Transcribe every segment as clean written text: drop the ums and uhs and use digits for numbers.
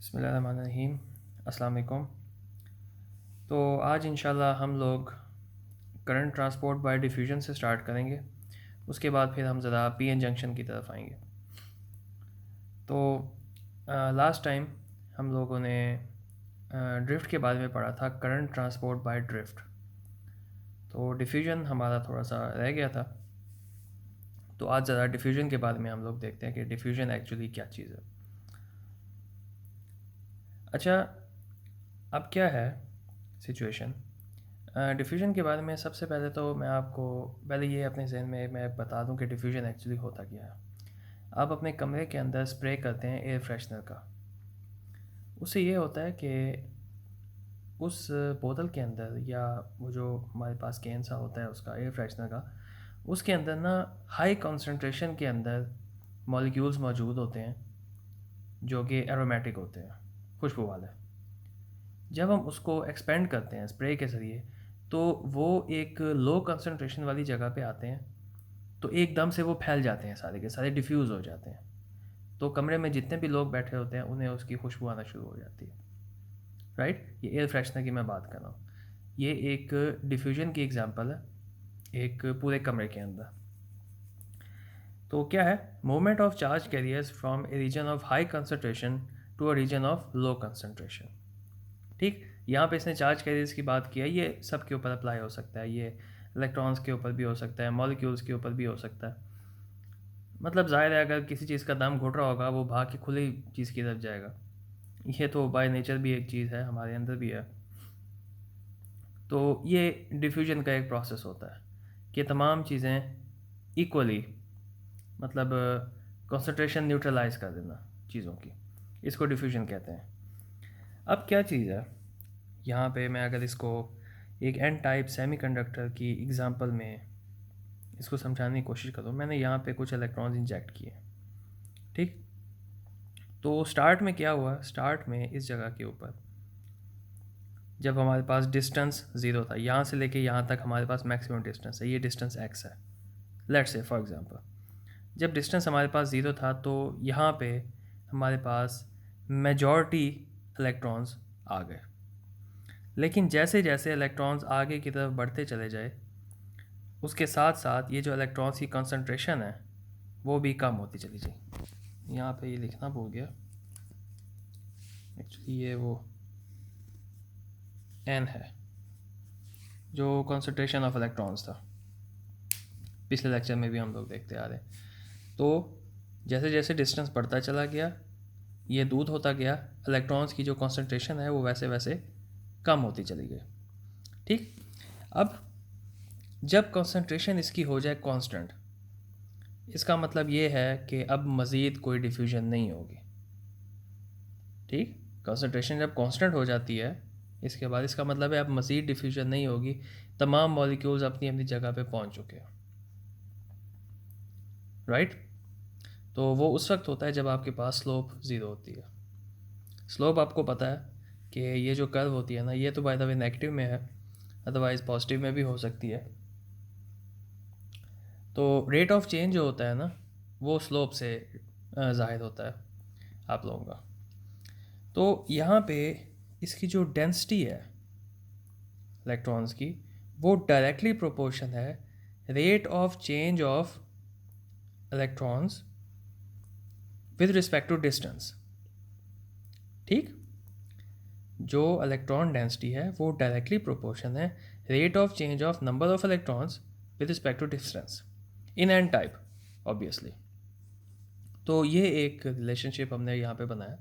बिस्मिल्लाहिर्रहमानिर्रहीम। अस्सलाम वालेकुम। तो आज इंशाल्लाह हम लोग करंट ट्रांसपोर्ट बाय डिफ्यूजन से स्टार्ट करेंगे। उसके बाद फिर हम ज़रा पीएन जंक्शन की तरफ आएंगे। तो लास्ट टाइम हम लोगों ने ड्रिफ्ट के बारे में पढ़ा था, करंट ट्रांसपोर्ट बाय ड्रिफ्ट। तो डिफ्यूजन हमारा थोड़ा सा रह गया था, तो आज ज़रा डिफ्यूजन के बारे में हम लोग देखते हैं कि डिफ्यूजन एक्चुअली क्या चीज़ है। अच्छा, अब क्या है सिचुएशन डिफ्यूजन के बारे में। सबसे पहले तो मैं आपको पहले ये अपने जहन में मैं बता दूं कि डिफ्यूजन एक्चुअली होता क्या है। आप अपने कमरे के अंदर स्प्रे करते हैं एयर फ्रेशनर का। उससे ये होता है कि उस बोतल के अंदर, या वो जो हमारे पास कैन सा होता है उसका एयर फ्रेशनर का, उसके अंदर ना हाई कंसंट्रेशन के अंदर मॉलिक्यूल्स मौजूद होते हैं जो कि एरोमेटिक होते हैं, खुशबू वाले। जब हम उसको एक्सपेंड करते हैं स्प्रे के ज़रिए, तो वो एक लो कंसंट्रेशन वाली जगह पे आते हैं, तो एकदम से वो फैल जाते हैं, सारे के सारे डिफ्यूज़ हो जाते हैं। तो कमरे में जितने भी लोग बैठे होते हैं उन्हें उसकी खुशबू आना शुरू हो जाती है। राइट, ये एयर फ्रेशनर की मैं बात कर रहा हूँ। ये एक डिफ्यूजन की एग्जांपल है एक पूरे कमरे के अंदर। तो क्या है, movement of charge carriers from a region of high concentration to a region of low concentration. ठीक, यहाँ पे इसने चार्ज कैरियर्स की बात की है, ये सब के ऊपर अप्लाई हो सकता है। ये इलेक्ट्रॉन्स के ऊपर भी हो सकता है, मॉलिक्यूल्स के ऊपर भी हो सकता है। मतलब ज़ाहिर है, अगर किसी चीज़ का दाम घुट रहा होगा वो भाग के खुली चीज़ की तरफ जाएगा। ये तो बाय नेचर भी एक चीज़ है, हमारे अंदर भी है। तो ये डिफ्यूजन का एक प्रोसेस होता है कि तमाम चीज़ें इक्वली, मतलब कंसंट्रेशन न्यूट्रलाइज कर देना चीज़ों की, इसको डिफ्यूजन कहते हैं। अब क्या चीज़ है यहाँ पे, मैं अगर इसको एक एन टाइप सेमीकंडक्टर की एग्जांपल में इसको समझाने की कोशिश करूँ। मैंने यहाँ पे कुछ इलेक्ट्रॉन्स इंजेक्ट किए, ठीक। तो स्टार्ट में क्या हुआ, स्टार्ट में इस जगह के ऊपर जब हमारे पास डिस्टेंस ज़ीरो था, यहाँ से लेके यहाँ तक हमारे पास मैक्सिमम डिस्टेंस है, ये डिस्टेंस x है। लेट्स से फॉर एग्जांपल, जब डिस्टेंस हमारे पास ज़ीरो था तो यहाँ पे हमारे पास मेजॉरिटी इलेक्ट्रॉन्स आ गए। लेकिन जैसे जैसे इलेक्ट्रॉन्स आगे की तरफ बढ़ते चले जाए, उसके साथ साथ ये जो इलेक्ट्रॉन्स की कंसंट्रेशन है वो भी कम होती चली जाए। यहाँ पे ये लिखना भूल गया, एक्चुअली ये वो n है जो कंसंट्रेशन ऑफ इलेक्ट्रॉन्स था, पिछले लेक्चर में भी हम लोग देखते आ रहे हैं। तो जैसे जैसे डिस्टेंस बढ़ता चला गया, ये दूर होता गया, इलेक्ट्रॉन्स की जो कंसंट्रेशन है वो वैसे वैसे कम होती चली गई, ठीक। अब जब कंसंट्रेशन इसकी हो जाए कांस्टेंट, इसका मतलब ये है कि अब मज़ीद कोई डिफ्यूजन नहीं होगी, ठीक। कंसंट्रेशन जब कांस्टेंट हो जाती है इसके बाद, इसका मतलब है अब मज़ीद डिफ्यूजन नहीं होगी, तमाम मॉलिक्यूल्स अपनी अपनी जगह पे पहुंच चुके हैं। राइट, तो वो उस वक्त होता है जब आपके पास स्लोप ज़ीरो होती है। स्लोप आपको पता है कि ये जो कर्व होती है ना, ये तो बाय द वे नेगेटिव में है, अदरवाइज़ पॉजिटिव में भी हो सकती है। तो रेट ऑफ चेंज जो होता है ना, वो स्लोप से ज़ाहिर होता है आप लोगों का। तो यहाँ पे इसकी जो डेंसिटी है इलेक्ट्रॉन्स की, वो डायरेक्टली प्रोपोर्शन है rate of change of electrons with respect to distance, ठीक। जो इलेक्ट्रॉन डेंसिटी है वो डायरेक्टली प्रोपोर्शन है rate of change of number of electrons with respect to distance in N type, obviously. तो ये एक रिलेशनशिप हमने यहाँ पे बनाया।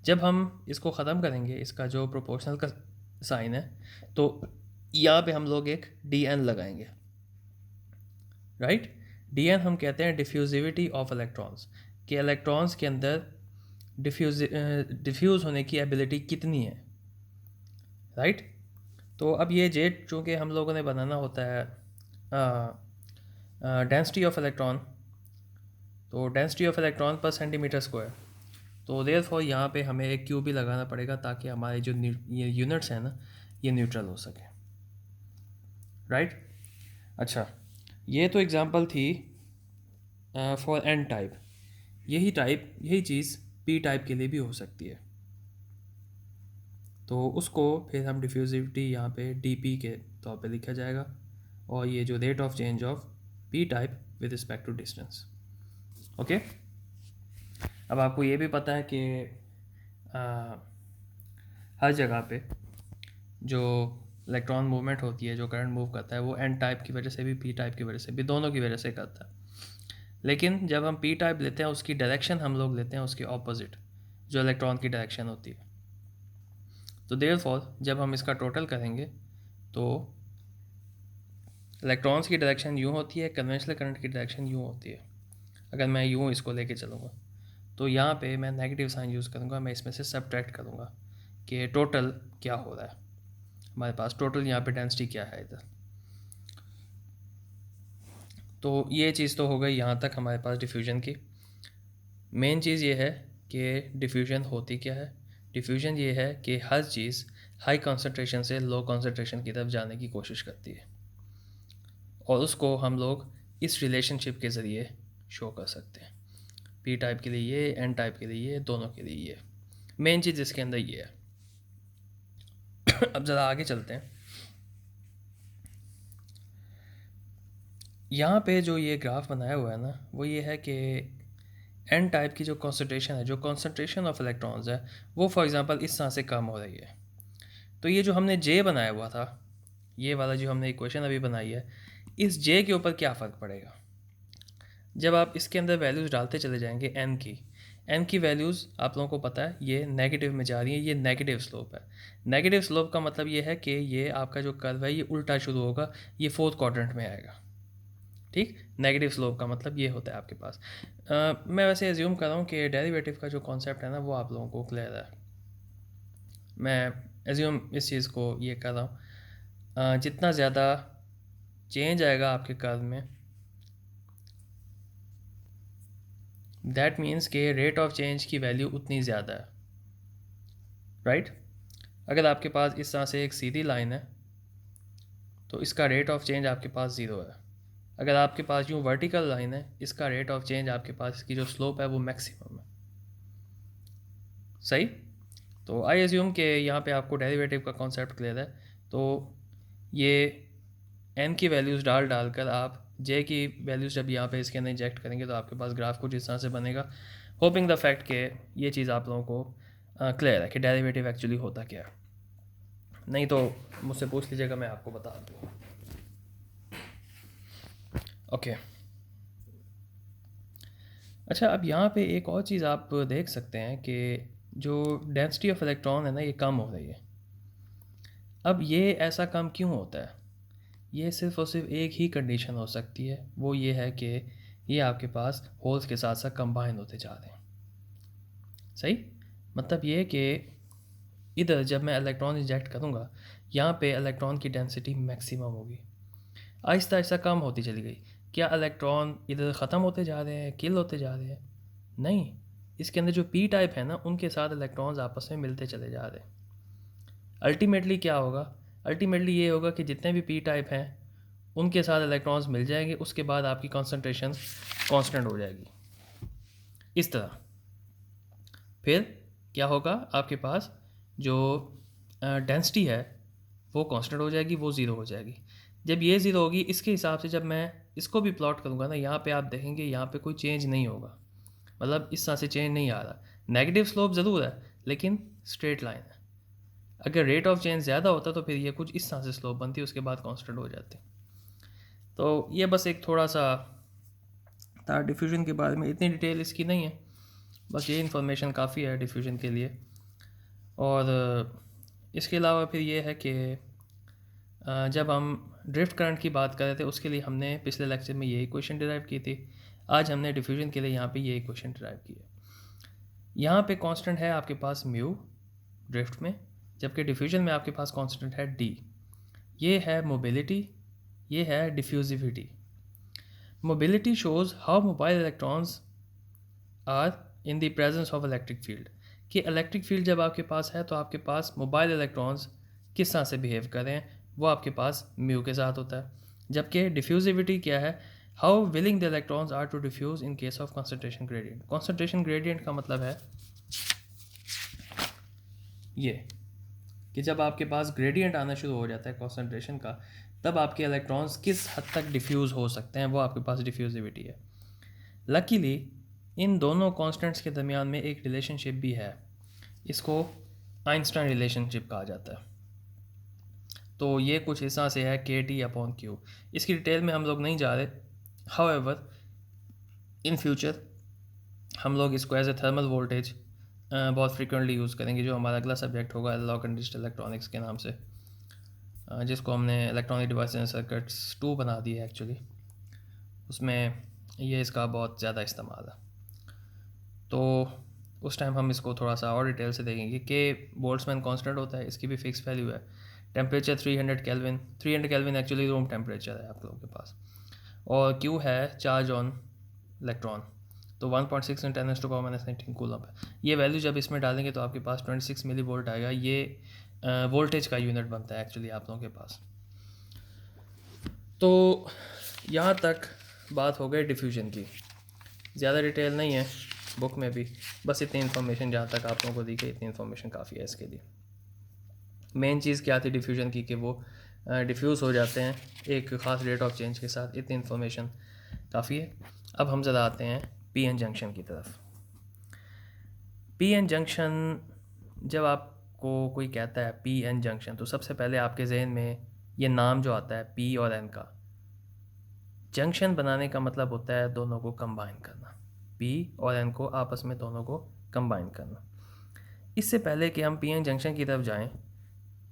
जब हम इसको ख़त्म करेंगे, इसका जो प्रोपोर्शनल का साइन है, तो यहाँ पे हम लोग एक डी एन लगाएंगे। राइट, डी एन हम कहते हैं डिफ्यूजिविटी ऑफ इलेक्ट्रॉन्स, कि इलेक्ट्रॉन्स के अंदर डिफ्यूज़ होने की एबिलिटी कितनी है। राइट, तो अब ये जेट चूँकि हम लोगों ने बनाना होता है डेंसिटी ऑफ इलेक्ट्रॉन, तो डेंसिटी ऑफ इलेक्ट्रॉन पर सेंटीमीटर स्क्वायर, तो देयरफॉर यहाँ पे हमें एक क्यू भी लगाना पड़ेगा ताकि हमारे जो ये यूनिट्स हैं ना, ये न्यूट्रल हो सके। राइट, अच्छा, ये तो एग्जांपल थी फॉर एन टाइप। यही चीज़ पी टाइप के लिए भी हो सकती है। तो उसको फिर हम डिफ्यूजिविटी यहाँ पे dp के तौर पे लिखा जाएगा, और ये जो rate of change of p type with respect to distance. Okay, अब आपको ये भी पता है कि हर जगह पे जो इलेक्ट्रॉन मूवमेंट होती है, जो करंट मूव करता है, वो n टाइप की वजह से भी p टाइप की वजह से भी, दोनों की वजह से करता है। लेकिन जब हम p टाइप लेते हैं उसकी डायरेक्शन हम लोग लेते हैं उसके ऑपोजिट, जो इलेक्ट्रॉन की डायरेक्शन होती है। तो देयरफॉर जब हम इसका टोटल करेंगे तो इलेक्ट्रॉन्स की डायरेक्शन यूँ होती है, कन्वेंशनल करंट की डायरेक्शन यूँ होती है। अगर मैं यूँ इसको लेके चलूँगा तो यहाँ पे मैं नेगेटिव साइन यूज़ करूँगा, मैं इसमें से सब्ट्रैक्ट करूँगा कि टोटल क्या हो रहा है, हमारे पास टोटल यहाँ पे डेंसिटी क्या है इधर। तो ये चीज़ तो हो गई यहाँ तक हमारे पास डिफ्यूजन की। मेन चीज़ ये है कि डिफ्यूजन होती क्या है। डिफ्यूजन ये है कि हर चीज़ हाई कॉन्सेंट्रेशन से लो कॉन्सेंट्रेशन की तरफ जाने की कोशिश करती है, और उसको हम लोग इस रिलेशनशिप के ज़रिए शो कर सकते हैं। पी टाइप के लिए ये, एन टाइप के लिए ये, दोनों के लिए ये। मेन चीज़ इसके अंदर ये है। अब ज़रा आगे चलते हैं। यहाँ पे जो ये ग्राफ बनाया हुआ है ना, वो ये है कि एन टाइप की जो कॉन्सेंट्रेशन है, जो कॉन्सेंट्रेशन ऑफ इलेक्ट्रॉन्स है, वो फॉर एग्जांपल इस तरह से कम हो रही है। तो ये जो हमने जे बनाया हुआ था, ये वाला जो हमने इक्वेशन अभी बनाई है, इस जे के ऊपर क्या फ़र्क पड़ेगा जब आप इसके अंदर वैल्यूज़ डालते चले जाएंगे। एन की वैल्यूज़ आप लोगों को पता है ये नेगेटिव में जा रही है, ये नेगेटिव स्लोप है। नेगेटिव स्लोप का मतलब ये है कि ये आपका जो कर्व है ये उल्टा शुरू होगा, ये फोर्थ क्वाड्रेंट में आएगा। ठीक, नेगेटिव स्लोप का मतलब ये होता है आपके पास। मैं वैसे एज्यूम कर रहा हूँ कि डेरिवेटिव का जो कॉन्सेप्ट है ना वो आप लोगों को क्लियर है। मैं एज्यूम इस चीज़ को ये कर रहा हूँ, जितना ज़्यादा चेंज आएगा आपके कर्व में, दैट मीन्स के रेट ऑफ चेंज की वैल्यू उतनी ज़्यादा है, राइट। अगर आपके पास इस तरह से एक सीधी लाइन है तो इसका रेट ऑफ चेंज आपके पास ज़ीरो है। अगर आपके पास यूँ वर्टिकल लाइन है, इसका रेट ऑफ चेंज आपके पास, इसकी जो स्लोप है वो मैक्सिमम है। सही। तो आई एज्यूम कि यहाँ पे आपको डेरिवेटिव का कॉन्सेप्ट क्लियर है। तो ये एन की वैल्यूज़ डाल कर आप जे की वैल्यूज़ जब यहाँ पे इसके अंदर इंजेक्ट करेंगे तो आपके पास ग्राफ कुछ इस तरह से बनेगा। होपिंग द फैक्ट कि ये चीज़ आप लोगों को क्लियर है कि डेरिवेटिव एक्चुअली होता क्या है। नहीं तो मुझसे पूछ लीजिएगा, मैं आपको बता दूँ। ओके, अच्छा, अब यहाँ पे एक और चीज़ आप देख सकते हैं कि जो डेंसिटी ऑफ इलेक्ट्रॉन है ना, ये कम हो रही है। अब ये ऐसा कम क्यों होता है? ये सिर्फ़ और सिर्फ एक ही कंडीशन हो सकती है, वो ये है कि ये आपके पास होल्स के साथ साथ कंबाइन होते जा रहे हैं। सही, मतलब ये कि इधर जब मैं इलेक्ट्रॉन इंजेक्ट करूँगा, यहाँ पे इलेक्ट्रॉन की डेंसिटी मैक्सिमम होगी, आहिस्ता आहिस्ता कम होती चली गई। क्या इलेक्ट्रॉन इधर ख़त्म होते जा रहे हैं, किल होते जा रहे हैं? नहीं, इसके अंदर जो पी टाइप है ना, उनके साथ इलेक्ट्रॉन्स आपस में मिलते चले जा रहे हैं। अल्टीमेटली क्या होगा? अल्टीमेटली ये होगा कि जितने भी पी टाइप हैं उनके साथ इलेक्ट्रॉन्स मिल जाएंगे, उसके बाद आपकी कॉन्सेंट्रेशन कांस्टेंट हो जाएगी इस तरह। फिर क्या होगा, आपके पास जो डेंसिटी है वो कांस्टेंट हो जाएगी, वो ज़ीरो हो जाएगी। जब ये ज़ीरो होगी, इसके हिसाब से जब मैं इसको भी प्लॉट करूँगा ना, यहाँ पे आप देखेंगे यहाँ पे कोई चेंज नहीं होगा, मतलब इस तरह से चेंज नहीं आ रहा। नेगेटिव स्लोप ज़रूर है लेकिन स्ट्रेट लाइन है। अगर रेट ऑफ चेंज ज़्यादा होता तो फिर ये कुछ इस तरह से स्लोप बनती, उसके बाद कांस्टेंट हो जाती। तो ये बस एक थोड़ा सा था डिफ्यूजन के बारे में, इतनी डिटेल इसकी नहीं है, बस ये इन्फॉर्मेशन काफ़ी है डिफ्यूजन के लिए। और इसके अलावा फिर ये है कि जब हम ड्रिफ्ट करंट की बात कर रहे थे उसके लिए हमने पिछले लेक्चर में ये इक्वेशन डिराइव की थी, आज हमने डिफ्यूजन के लिए यहाँ पे ये इक्वेशन डिराइव की है। यहाँ पे कांस्टेंट है आपके पास म्यू ड्रिफ्ट में, जबकि डिफ्यूजन में आपके पास कांस्टेंट है डी। ये है मोबिलिटी, ये है diffusivity. Mobility shows how mobile electrons are in the presence of electric field, कि इलेक्ट्रिक फील्ड जब आपके पास है तो आपके पास मोबाइल इलेक्ट्रॉन्स किस तरह से बिहेव कर रहे हैं, वो आपके पास म्यू के साथ होता है। जबकि डिफ्यूजिविटी क्या है, how willing the electrons are to diffuse in case of concentration gradient. Concentration gradient का मतलब है ये कि जब आपके पास ग्रेडियंट आना शुरू हो जाता है कॉन्सेंट्रेशन का, तब आपके इलेक्ट्रॉन्स किस हद तक डिफ्यूज़ हो सकते हैं, वो आपके पास डिफ्यूजिविटी है। लकीली इन दोनों कांस्टेंट्स के दरमियान में एक रिलेशनशिप भी है, इसको आइंस्टाइन रिलेशनशिप कहा जाता है। तो ये कुछ इस तरह से है KT/Q। इसकी डिटेल में हम लोग नहीं जा रहे। हाउएवर इन फ्यूचर हम लोग इसको एज ए थर्मल वोल्टेज बहुत फ्रिक्वेंटली यूज़ करेंगे, जो हमारा अगला सब्जेक्ट होगा एनालॉग एंड डिजिटल इलेक्ट्रॉनिक्स के नाम से, जिसको हमने इलेक्ट्रॉनिक डिवाइसेस एंड सर्किट्स 2 बना दी है एक्चुअली। उसमें ये इसका बहुत ज़्यादा इस्तेमाल है। तो उस टाइम हम इसको थोड़ा सा और डिटेल से देखेंगे कि बोल्ट्जमैन कांस्टेंट होता है, इसकी भी फिक्स वैल्यू है। Temperature 300 kelvin, 300 kelvin actually room temperature है आप लोगों के पास। और Q है चार्ज ऑन इलेक्ट्रॉन, तो 1.6 × 10⁻⁻19 कूलम है। ये वैल्यू जब इसमें डालेंगे तो आपके पास 26 मिली वोल्ट आएगा। ये वोल्टेज का यूनिट बनता है एक्चुअली आप लोगों के पास। तो यहाँ तक बात हो गई डिफ्यूजन की। ज़्यादा डिटेल नहीं है बुक में भी, बस इतनी इन्फॉर्मेशन जहाँ तक आप लोगों को दी गई, इतनी इन्फॉर्मेशन काफ़ी है इसके लिए। मेन चीज़ क्या थी डिफ्यूजन की, कि वो डिफ्यूज़ हो जाते हैं एक ख़ास रेट ऑफ चेंज के साथ। इतनी इन्फॉर्मेशन काफ़ी है। अब हम ज़रा आते हैं PN जंक्शन की तरफ। PN जंक्शन, जब आपको कोई कहता है PN जंक्शन, तो सबसे पहले आपके जहन में ये नाम जो आता है P और N का, जंक्शन बनाने का मतलब होता है दोनों को कंबाइन करना। P और N को आपस में दोनों को कंबाइन करना। इससे पहले कि हम PN जंक्शन की तरफ जाएं,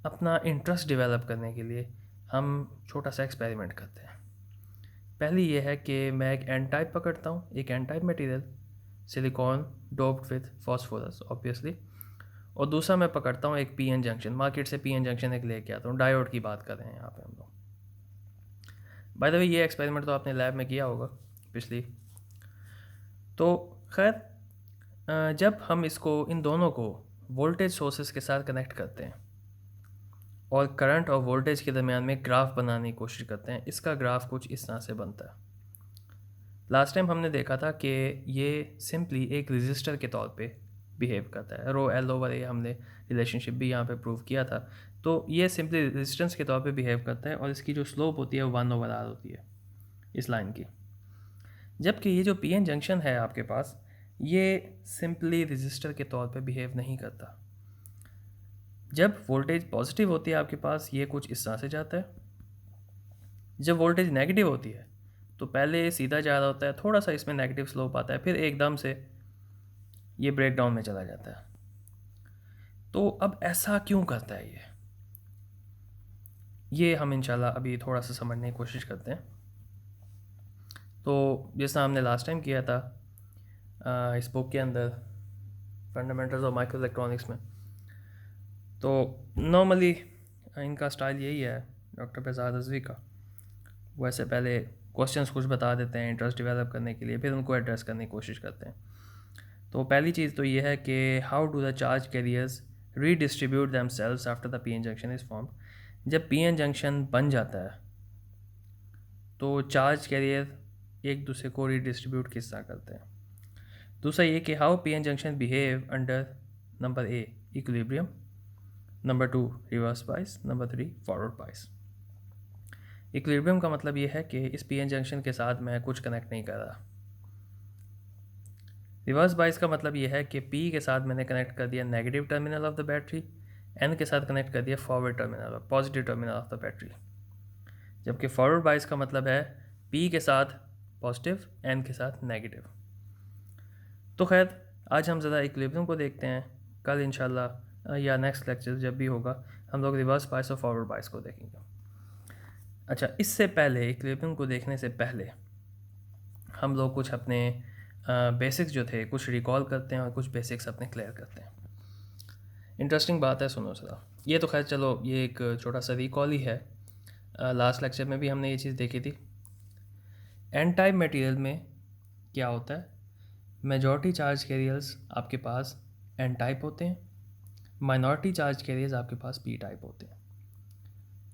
अपना इंटरेस्ट डेवलप करने के लिए हम छोटा सा एक्सपेरिमेंट करते हैं। पहली ये है कि मैं एक एन टाइप पकड़ता हूँ, एक N type material, silicon doped with phosphorus obviously, और दूसरा मैं पकड़ता हूँ एक PN जंक्शन, मार्केट से PN जंक्शन एक लेके आता हूँ। डायोड की बात कर रहे हैं यहाँ पे हम लोग। बाय द वे ये एक्सपेरिमेंट तो आपने लैब में किया होगा पिछली। तो खैर जब हम इसको, इन दोनों को वोल्टेज सोर्सेज के साथ कनेक्ट करते हैं और करंट और वोल्टेज के दरमियान में ग्राफ बनाने की कोशिश करते हैं, इसका ग्राफ कुछ इस तरह से बनता है। लास्ट टाइम हमने देखा था कि ये सिंपली एक रेजिस्टर के तौर पे बिहेव करता है। ρL/A हमने रिलेशनशिप भी यहाँ पे प्रूव किया था। तो ये सिंपली रेजिस्टेंस के तौर पे बिहेव करता है, और इसकी जो स्लोप होती है वो 1/R होती है इस लाइन की। जबकि ये जो PN जंक्शन है आपके पास, ये सिंपली रेजिस्टर के तौर पे बिहेव नहीं करता। जब वोल्टेज पॉजिटिव होती है आपके पास, ये कुछ इस तरह से जाता है। जब वोल्टेज नेगेटिव होती है तो पहले सीधा जा रहा होता है, थोड़ा सा इसमें नेगेटिव स्लोप आता है, फिर एकदम से ये ब्रेक डाउन में चला जाता है। तो अब ऐसा क्यों करता है ये हम इंशाल्लाह अभी थोड़ा सा समझने की कोशिश करते हैं। तो जैसा हमने लास्ट टाइम किया था इस बुक के अंदर, फंडामेंटल्स ऑफ माइक्रो इलेक्ट्रॉनिक्स में, तो नॉर्मली इनका स्टाइल यही है डॉक्टर फैज़ाद रज़वी का। वैसे पहले क्वेश्चंस कुछ बता देते हैं इंटरेस्ट डेवलप करने के लिए, फिर उनको एड्रेस करने की कोशिश करते हैं। तो पहली चीज़ तो ये है कि how do the charge carriers redistribute themselves after the PN junction is formed. जब PN जंक्शन बन जाता है तो चार्ज कैरियर एक दूसरे को रीडिस्ट्रीब्यूट किस तरह करते हैं। दूसरा ये कि how PN junction behave under number A equilibrium, number 2 reverse bias, number 3 forward बाइस। इक्विलिब्रियम का मतलब ये है कि इस PN जंक्शन के साथ मैं कुछ कनेक्ट नहीं कर रहा। रिवर्स बाइस का मतलब ये है कि P के साथ मैंने कनेक्ट कर दिया negative terminal of the battery, N के साथ कनेक्ट कर दिया forward terminal, positive terminal of the battery. जबकि फॉरवर्ड बाइस का मतलब है P के साथ पॉजिटिव, N के साथ नेगेटिव। तो खैर आज हम ज़रा इक्विलिब्रियम को देखते हैं। कल इंशाल्लाह या नेक्स्ट लेक्चर जब भी होगा हम लोग रिवर्स बाइस और फॉरवर्ड बाइस को देखेंगे। अच्छा, इससे पहले इक्विलिब्रियम को देखने से पहले हम लोग कुछ अपने बेसिक्स जो थे कुछ रिकॉल करते हैं और कुछ बेसिक्स अपने क्लियर करते हैं। इंटरेस्टिंग बात है, सुनो ज़रा। ये तो खैर चलो ये एक छोटा सा रिकॉल ही है, लास्ट लेक्चर में भी हमने ये चीज़ देखी थी। एन टाइप मटेरियल में क्या होता है, मेजॉरिटी चार्ज कैरियर्स आपके पास एन टाइप होते हैं, माइनॉरिटी चार्ज कैरियर्स आपके पास पी टाइप होते हैं।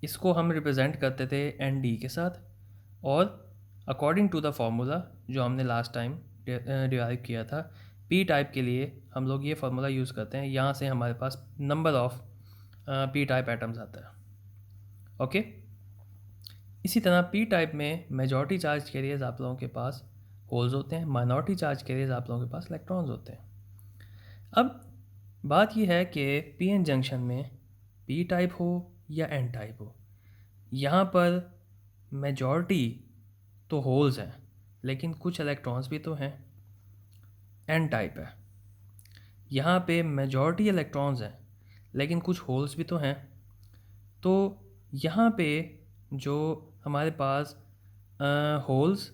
इसको हम रिप्रेजेंट करते थे ND के साथ, और अकॉर्डिंग टू द फार्मूला जो हमने लास्ट टाइम डिराइव किया था, पी टाइप के लिए हम लोग ये फार्मूला यूज़ करते हैं। यहाँ से हमारे पास number of P type atoms आता है। ओके, इसी तरह पी टाइप में मेजॉरिटी चार्ज कैरियर्स आप लोगों के पास होल्स होते हैं, माइनॉरिटी चार्ज कैरियर्स आप लोगों के पास इलेक्ट्रॉन्स होते हैं। अब बात यह है कि पी एन जंक्शन में पी टाइप हो या एन टाइप हो, यहाँ पर मेजॉरिटी तो होल्स हैं लेकिन कुछ इलेक्ट्रॉन्स भी तो हैं। एन टाइप है, यहाँ पे मेजॉरिटी इलेक्ट्रॉन्स हैं लेकिन कुछ होल्स भी तो हैं। तो यहाँ पे जो हमारे पास होल्स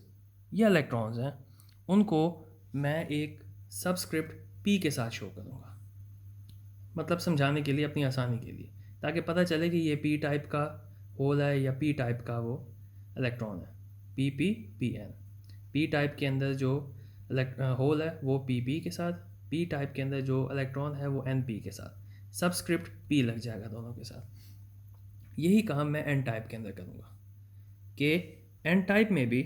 या इलेक्ट्रॉन्स हैं उनको मैं एक सबस्क्रिप्ट पी के साथ शो करूँगा, मतलब समझाने के लिए, अपनी आसानी के लिए, ताकि पता चले कि ये पी टाइप का होल है या पी टाइप का वो इलेक्ट्रॉन है। P P P N, P type के अंदर जो होल है वो पी पी के साथ, पी टाइप के अंदर जो इलेक्ट्रॉन है वो एन पी के साथ, सबस्क्रिप्ट पी लग जाएगा दोनों के साथ। यही काम मैं एन टाइप के अंदर करूँगा कि एन टाइप में भी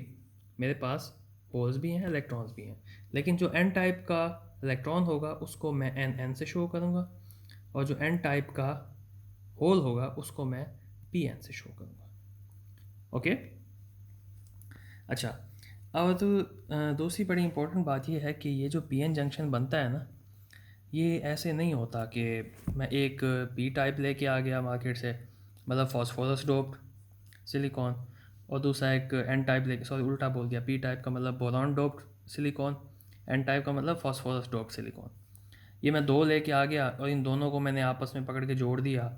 मेरे पास होल्स भी हैं, इलेक्ट्रॉन्स भी हैं, लेकिन जो एन टाइप का इलेक्ट्रॉन होगा उसको मैं एन एन से शो करूँगा और जो एन टाइप का होल होगा उसको मैं पी एन से शो करूँगा। ओके, अच्छा, और तो दूसरी बड़ी इंपॉर्टेंट बात यह है कि ये जो पी एन जंक्शन बनता है ना, ये ऐसे नहीं होता कि मैं एक पी टाइप लेके आ गया मार्केट से, मतलब फॉस्फोरस डोप्ड सिलिकॉन, और दूसरा एक एन टाइप लेके, सॉरी उल्टा बोल गया, पी टाइप का मतलब boron doped silicon, N type का मतलब फॉस्फोरस डोप्ड सिलिकॉन। ये मैं दो लेके आ गया और इन दोनों को मैंने आपस में पकड़ के जोड़ दिया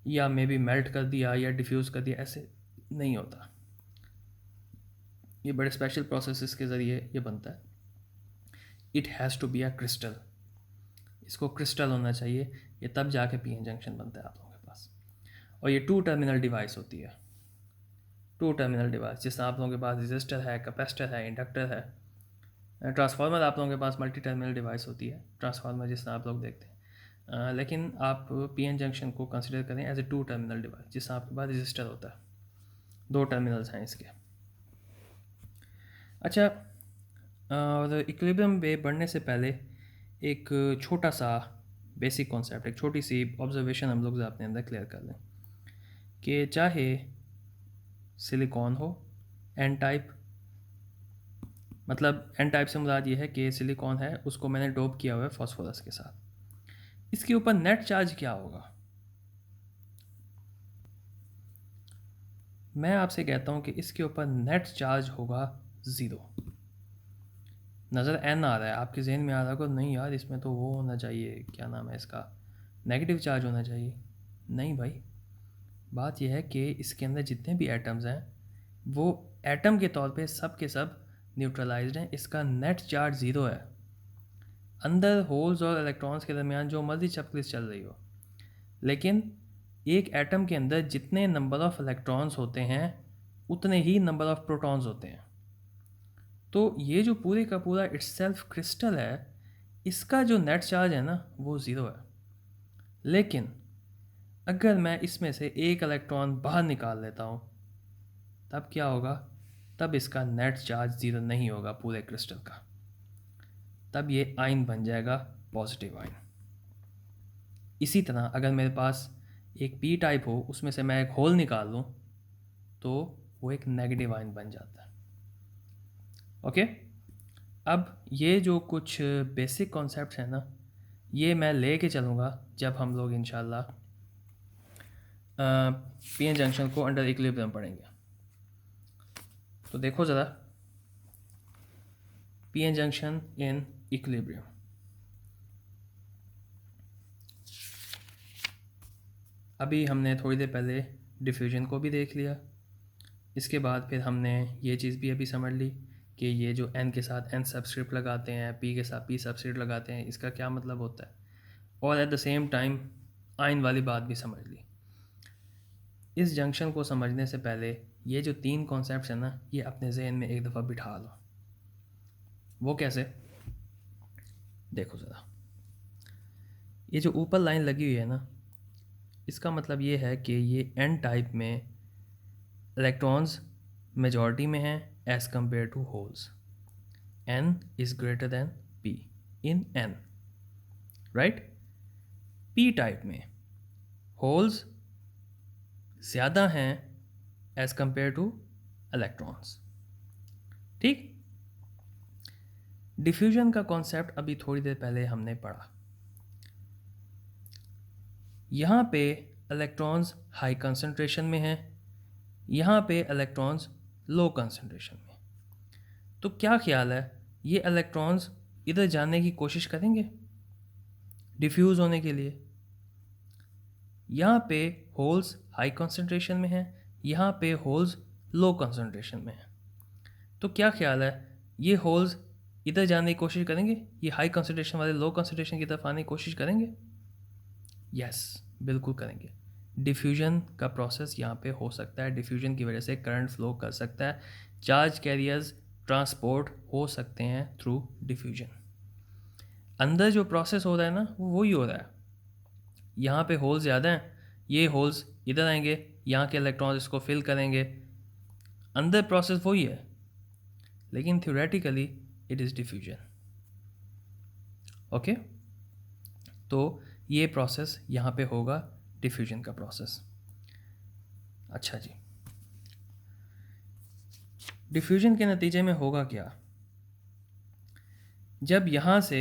या मे बी मेल्ट कर दिया या डिफ्यूज़ कर दिया, ऐसे नहीं होता। ये बड़े स्पेशल प्रोसेसेस के ज़रिए ये बनता है। It has to be a crystal, इसको क्रिस्टल होना चाहिए, ये तब जाके पी एन जंक्शन बनता है आप लोगों के पास। और ये 2 टर्मिनल डिवाइस होती है, 2 टर्मिनल डिवाइस, जिससे आप लोगों के पास रजिस्टर है, कैपेसिटर है, इंडक्टर है। ट्रांसफार्मर आप लोगों के पास मल्टी टर्मिनल डिवाइस होती है, ट्रांसफार्मर जिस तरह आप लोग देखते हैं। लेकिन आप पी एन जंक्शन को कंसिडर करें एज ए 2 टर्मिनल डिवाइस, जिससे आपके पास रजिस्टर होता है, 2 टर्मिनल्स हैं इसके। अच्छा, और इक्विलिब्रियम पे बढ़ने से पहले एक छोटा सा बेसिक कॉन्सेप्ट, एक छोटी सी ऑब्जर्वेशन हम लोग अपने अंदर क्लियर कर लें कि चाहे सिलिकॉन हो एन टाइप, मतलब एन टाइप से मुराद ये है कि सिलिकॉन है उसको मैंने डोप किया हुआ है फॉस्फोरस के साथ, इसके ऊपर नेट चार्ज क्या होगा? मैं आपसे कहता हूँ कि इसके ऊपर नेट चार्ज होगा 0। नज़र एन आ रहा है, आपके जहन में आ रहा होगा नहीं यार इसमें तो वो होना चाहिए, क्या नाम है इसका, नेगेटिव चार्ज होना चाहिए। नहीं भाई, बात यह है कि इसके अंदर जितने भी एटम्स हैं वो एटम के तौर पे सब के सब न्यूट्रलाइज्ड हैं, इसका नेट चार्ज 0 है। अंदर होल्स और इलेक्ट्रॉन्स के दरमियान जो मर्जी चपकलिस चल रही हो, लेकिन एक एटम के अंदर जितने नंबर ऑफ़ इलेक्ट्रॉन्स होते हैं उतने ही नंबर ऑफ़ प्रोटॉन्स होते हैं। तो ये जो पूरे का पूरा इट्सेल्फ क्रिस्टल है, इसका जो नेट चार्ज है ना वो 0 है। लेकिन अगर मैं इसमें से एक इलेक्ट्रॉन बाहर निकाल लेता हूँ तब क्या होगा? तब इसका नेट चार्ज 0 नहीं होगा पूरे क्रिस्टल का, तब ये आयन बन जाएगा पॉजिटिव आयन। इसी तरह अगर मेरे पास एक पी टाइप हो, उसमें से मैं एक होल निकाल लूँ तो वो एक नेगेटिव आयन बन जाता है। ओके, अब ये जो कुछ बेसिक कॉन्सेप्ट्स हैं ना, ये मैं लेके चलूँगा जब हम लोग इंशाल्लाह पी एन जंक्शन को अंडर इक्विलिब्रियम पढ़ेंगे। तो देखो ज़रा, P N junction in equilibrium. अभी हमने थोड़ी देर पहले डिफ्यूजन को भी देख लिया, इसके बाद फिर हमने ये चीज़ भी अभी समझ ली कि ये जो एन के साथ एन सबस्क्रिप्ट लगाते हैं, पी के साथ पी सबस्क्रिप्ट लगाते हैं, इसका क्या मतलब होता है, और at the same time ion वाली बात भी समझ ली। इस जंक्शन को समझने से पहले ये जो 3 कॉन्सेप्ट्स हैं ना, ये अपने जहन में एक दफ़ा बिठा लो। वो कैसे? देखो ज़रा, ये जो ऊपर लाइन लगी हुई है ना, इसका मतलब ये है कि ये एन टाइप में इलेक्ट्रॉन्स मेजॉरिटी में हैं as compare to holes. n is greater than p in n, right? p type में होल्स ज़्यादा हैं एज़ कंपेयर टू इलेक्ट्रॉन्स। ठीक, डिफ्यूजन का कॉन्सेप्ट अभी थोड़ी देर पहले हमने पढ़ा। यहाँ पे इलेक्ट्रॉन्स हाई कंसंट्रेशन में हैं, यहाँ पे इलेक्ट्रॉन्स लो कंसंट्रेशन में। तो क्या ख्याल है, ये इलेक्ट्रॉन्स इधर जाने की कोशिश करेंगे डिफ्यूज़ होने के लिए? यहाँ पे होल्स हाई कंसंट्रेशन में हैं, यहाँ पे होल्स लो कंसंट्रेशन में हैं। तो क्या ख्याल है, ये होल्स इधर जाने की कोशिश करेंगे, ये हाई कंसंट्रेशन वाले लो कंसंट्रेशन की तरफ आने की कोशिश करेंगे? यस, बिल्कुल करेंगे। डिफ्यूजन का प्रोसेस यहाँ पे हो सकता है, डिफ्यूजन की वजह से करंट फ्लो कर सकता है, चार्ज कैरियर्स ट्रांसपोर्ट हो सकते हैं थ्रू डिफ्यूजन। अंदर जो प्रोसेस हो रहा है ना, वो वही हो रहा है। यहाँ पे होल्स ज़्यादा हैं, ये होल्स इधर आएंगे, यहाँ के इलेक्ट्रॉन्स इसको फिल करेंगे, अंदर प्रोसेस वही है, लेकिन theoretically it is diffusion. Okay, तो ये प्रोसेस यहाँ पे होगा, डिफ्यूजन का प्रोसेस। अच्छा जी, डिफ्यूजन के नतीजे में होगा क्या? जब यहाँ से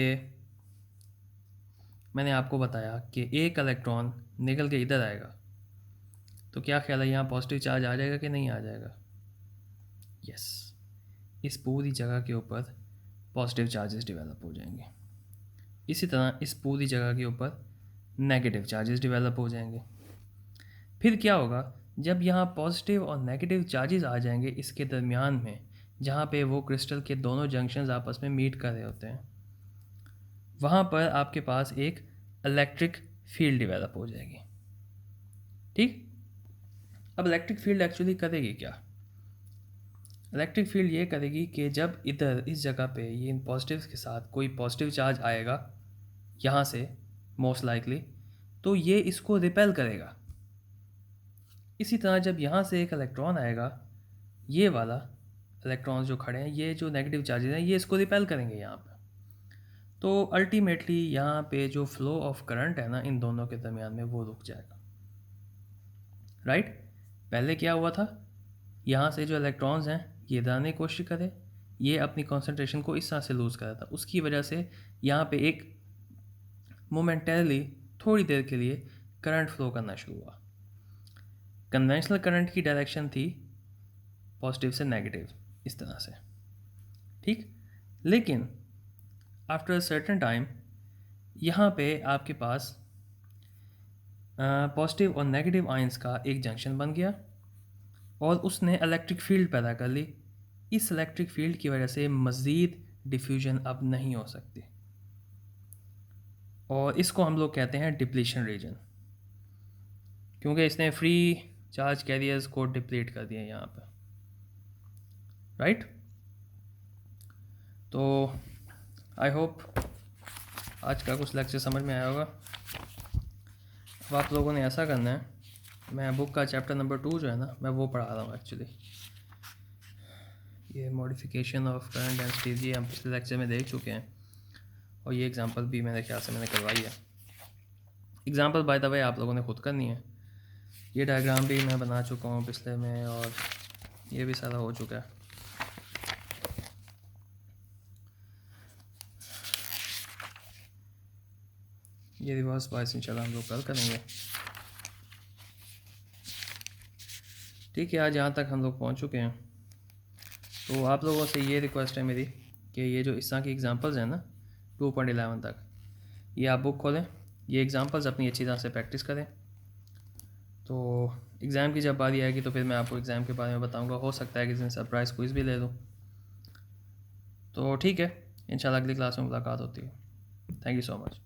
मैंने आपको बताया कि एक इलेक्ट्रॉन निकल के इधर आएगा, तो क्या ख्याल है, यहाँ पॉजिटिव चार्ज आ जाएगा कि नहीं आ जाएगा? यस, इस पूरी जगह के ऊपर पॉजिटिव चार्जेस डेवलप हो जाएंगे। इसी तरह इस पूरी जगह के ऊपर नेगेटिव चार्जेस डेवलप हो जाएंगे। फिर क्या होगा, जब यहाँ पॉजिटिव और नेगेटिव चार्जेस आ जाएंगे इसके दरमियान में, जहाँ पे वो क्रिस्टल के दोनों जंक्शंस आपस में मीट कर रहे होते हैं, वहाँ पर आपके पास एक इलेक्ट्रिक फील्ड डेवलप हो जाएगी। ठीक, अब इलेक्ट्रिक फील्ड एक्चुअली करेगी क्या? इलेक्ट्रिक फील्ड ये करेगी कि जब इधर इस जगह पे ये इन पॉजिटिव्स के साथ कोई पॉजिटिव चार्ज आएगा यहाँ से मोस्ट लाइकली, तो ये इसको रिपेल करेगा। इसी तरह जब यहाँ से एक इलेक्ट्रॉन आएगा, ये वाला इलेक्ट्रॉन्स जो खड़े हैं, ये जो नेगेटिव चार्जेस हैं, ये इसको रिपेल करेंगे यहाँ पे। तो अल्टीमेटली यहाँ पे जो फ्लो ऑफ करंट है ना इन दोनों के दरमियान में, वो रुक जाएगा। राइट, पहले क्या हुआ था, यहाँ से जो इलेक्ट्रॉन्स हैं ये दाने की कोशिश करे, ये अपनी कंसंट्रेशन को इस तरह से लूज़ करा था, उसकी वजह से यहाँ पे एक मोमेंटरली थोड़ी देर के लिए करंट फ्लो करना शुरू हुआ। कन्वेंशनल करंट की डायरेक्शन थी पॉजिटिव से नेगेटिव, इस तरह से। ठीक, लेकिन आफ्टर अ सर्टेन टाइम यहाँ पे आपके पास पॉजिटिव और नेगेटिव आयंस का एक जंक्शन बन गया और उसने इलेक्ट्रिक फील्ड पैदा कर ली। इस इलेक्ट्रिक फील्ड की वजह से मज़ीद डिफ्यूजन अब नहीं हो सकती और इसको हम लोग कहते हैं डिप्लीशन रीजन, क्योंकि इसने फ्री चार्ज कैरियर्स को डिप्लीट कर दिया यहाँ पर। राइट, तो आई होप आज का कुछ लेक्चर समझ में आया होगा। अब आप लोगों ने ऐसा करना है, मैं बुक का चैप्टर नंबर 2 जो है ना, मैं वो पढ़ा रहा हूँ एक्चुअली। ये मॉडिफिकेशन ऑफ करंट डेंसिटी ये हम पिछले लेक्चर में देख चुके हैं और ये एग्जांपल भी मेरे ख्याल से मैंने करवाई है। एग्जांपल बाय द वे आप लोगों ने खुद करनी है। ये डायग्राम भी मैं बना चुका हूँ पिछले में और ये भी सारा हो चुका है। ये रिवर्स बायस इंशाल्लाह हम लोग कल करेंगे। ठीक है, आज यहाँ तक हम लोग पहुँच चुके हैं। तो आप लोगों से ये रिक्वेस्ट है मेरी कि ये जो इस तरह की एग्जांपल्स हैं ना 2.11 तक, ये आप बुक खोलें, ये एग्जांपल्स अपनी अच्छी तरह से प्रैक्टिस करें। तो एग्ज़ाम की जब बारी आएगी तो फिर मैं आपको एग्ज़ाम के बारे में बताऊंगा। हो सकता है कि जिन सरप्राइज़ क्विज़ भी ले लूँ। तो ठीक है, इंशाल्लाह अगली क्लास में मुलाकात होती है। Thank you so much.